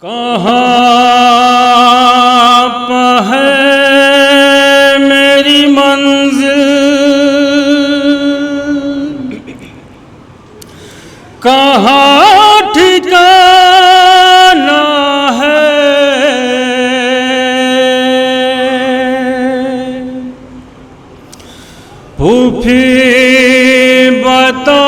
कहाँ पर है मेरी मंजिल, कहाँ ठिकाना है, फूफी बता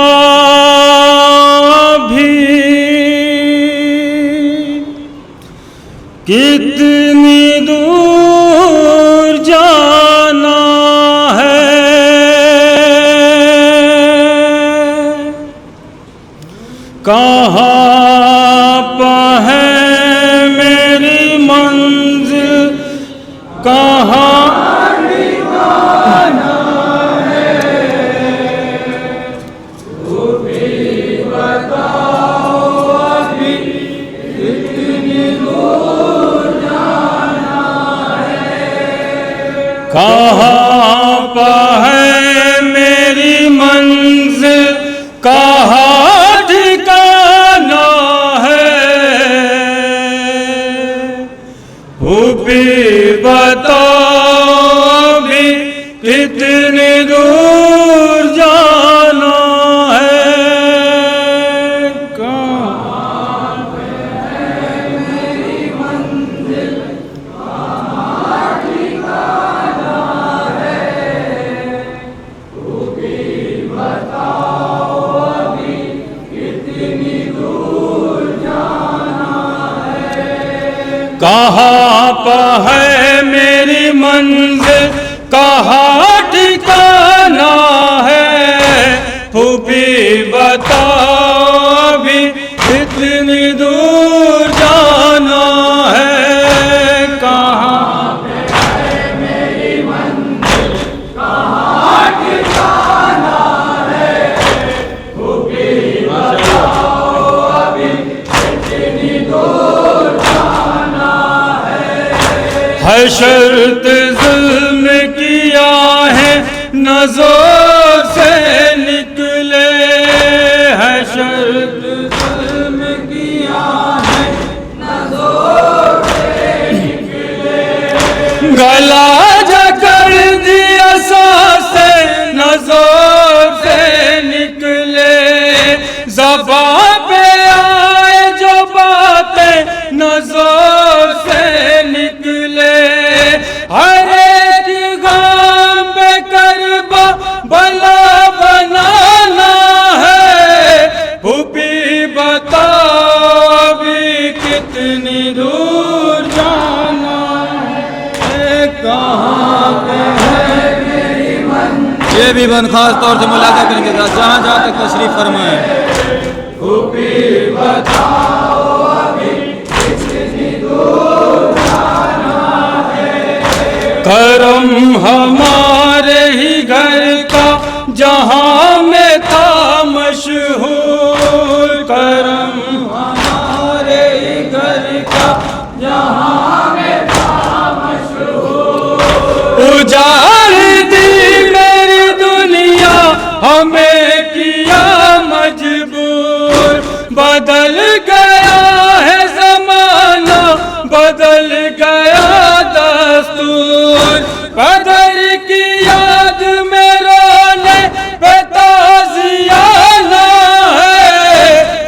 कितनी दूर जाना है, कहाँ पर है मेरी मंजिल, कहाँ ठिकाना है, तू भी बताओ अभी कितनी दूर जाना है, कहाँ पर है मेरी मंजिल, कहाँ ठिकाना है, फूफी बताओ अभी कितनी दूर जाना है, कहाँ है मेरी मंजिल, कहाँ ठिकाना है, फूफी बताओ अभी कितनी दूर जाना है, कहाँ पर है मेरी मंजिल, कहाँ ठिकाना है, फूफी बताओ अभी कितनी दूर जाना है, कहाँ है मेरी मंजिल, कहाँ ठिकाना है, फूफी बताओ अभी कितनी दूर जाना है शर्त जुल्म किया है नज़र से निकले, है शर्त जुल्म किया है नज़र से निकले, गला जकड़ दिया सांसे नज़र से निकले, ज़बां पे आए जो बातें नज़र से निकले, हर एक गाम पे करबा भला बनाना है, फूफी बताओ अभी कितनी दूर जाना है, कहाँ पे है मेरी मंजिल। ये भी बन खास तौर से मुलाकात करेंगे जहाँ जहाँ तक तशरीफ फरमाए, फूफी बताओ अभी कितनी दूर जाना है, करम हमारे ही घर का जहाँ में था मशहूर, करम हमारे ही घर का जहाँ में था मशहूर, उजाड़ दी मेरी दुनिया हमें किया मजबूर, बदल गया है ज़माना, बदल गया दस्तूर, कदर की याद में रोने पे ताज़ियाना है,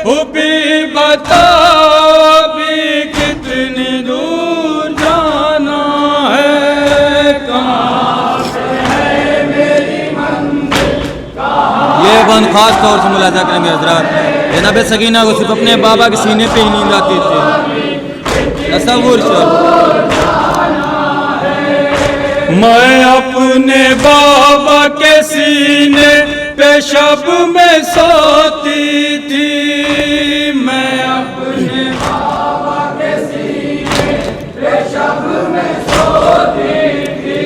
फूफी बताओ अभी कितनी दूर जाना है, कहाँ है मेरी मंजिल, ये बन खास तौर से मुलाकात करेंगे हजरात। जनाब सकीना को सिर्फ अपने बाबा के सीने पे ही नींद आती थी, तसव्वुर मैं अपने बाबा के सीने पे शब में सोती थी, मैं अपने बाबा के सीने पे शब में सोती थी,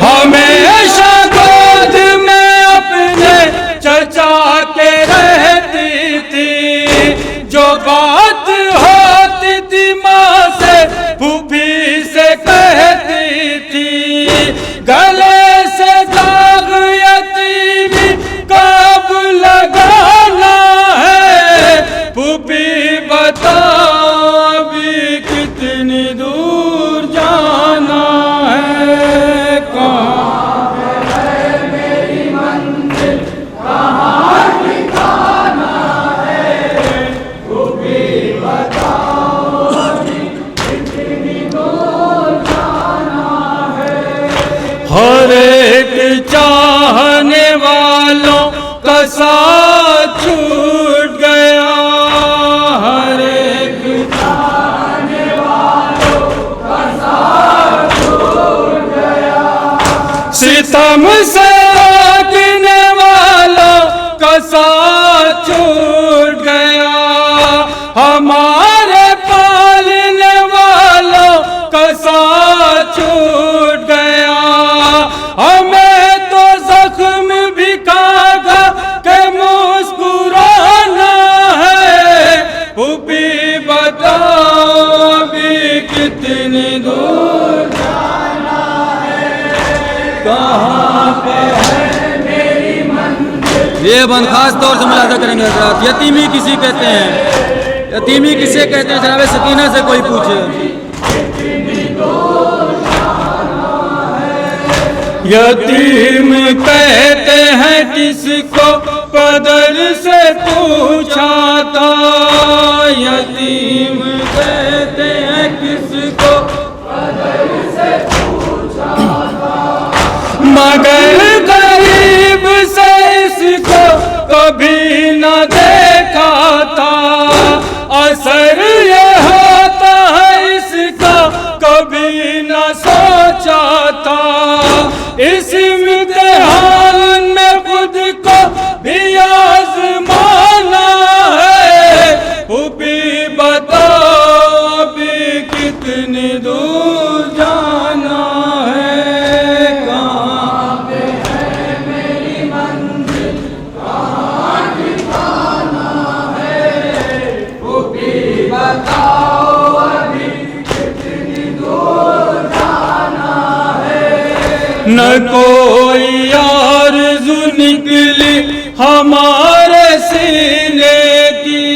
हमेशा गोद में अपने चचा के रहती थी, जो बात होती थी माँ से फूफी से कहती थी, गले से दाग यतीमी कब लगाना है, फूफी हर एक चाहने वालों का साथ छूट गया, हर एक चाहने वालों का साथ छूट गया, सितम से रोकने वालों का साथ छूट गया, हमारे पालने वालों का साथ छूट गया, हमें तो जख्म भी खागा के मुस्कुराना है, फूफी बताओ अभी कितनी दूर जाना है, कहाँ पे है मेरी मंजिल। ये बंद खास तौर से मुलाजा करेंगे हजरात। यतीमी किसी कहते हैं, यतीमी किसे कहते हैं जनाब सकीना से कोई पूछे। यतीम कहते हैं किसको कदर से पूछा था, यतीम कहते हैं किसको कदर से पूछा था, मगर गरीब से इसको कभी न देखा था, असर ये होता है इसका कभी न सोचा था, इस इम्तिहान में खुद को भी आज़माना है, फूफी बताओ अभी कितनी दूर जाना है, कहाँ पे है मेरी मंजिल, कहाँ ठिकाना है, फूफी बताओ अभी कितनी दूर जाना है। न कोई आरज़ू निकली हमारे सीने की,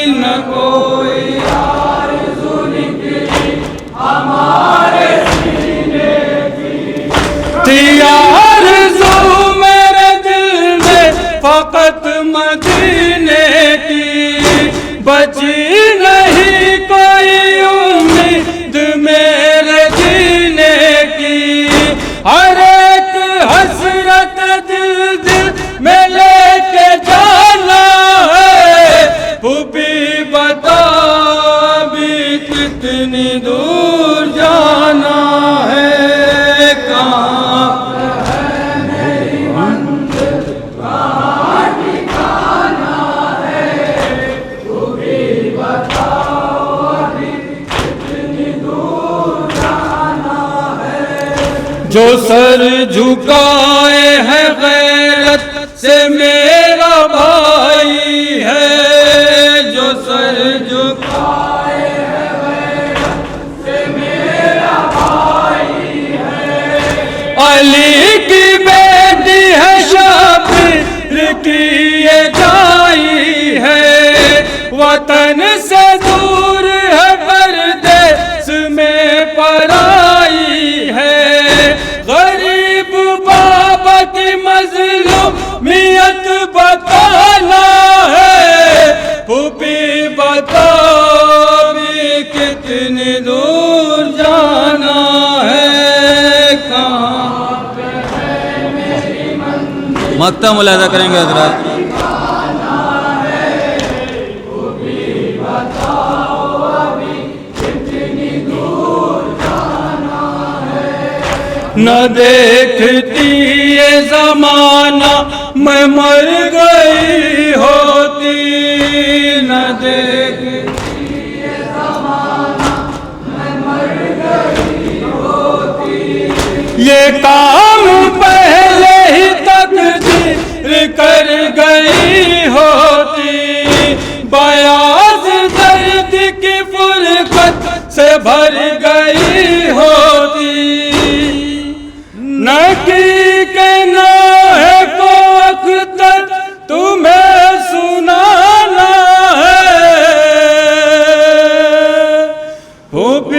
न कोई आरज़ू निकली हमारे सीने की, थी आरज़ू मेरे दिल में फकत मदीने की, बची नहीं कोई उम्मीद मेरे जीने की, हर एक हसरत दिल दिल में लेके जाना है, फूफी बता भी कितनी दूर जाना है, कहाँ है मेरी मंजिल, कहाँ ठिकाना है, फूफी बताओ अभी कितनी दूर जाना है। जो सर झुकाए है गैरत से मेरा भाई है, जो सर झुकाए है गैरत से मेरा भाई है, अली की बेटी है शाबिर की ये जाई है, वतन से दूर है परदेस में पराई है, गरीब बाबा की मजलूमियत बताना है, फूफी बताओ भी कितनी दूर जाना है, कहाँ पे है मेरी मंजिल, मक्ता मुलाजा करेंगे हजरात। न देखती ये जमाना मैं मर गई होती, न देखती ये जमाना मैं मर गई होती, ये काम पहले ही तकदीर कर गई होती, बयाज दर्द की फुरकत से भर गई होती, न की के ना है को अख्तर तुम्हें सुनाना है, फूफी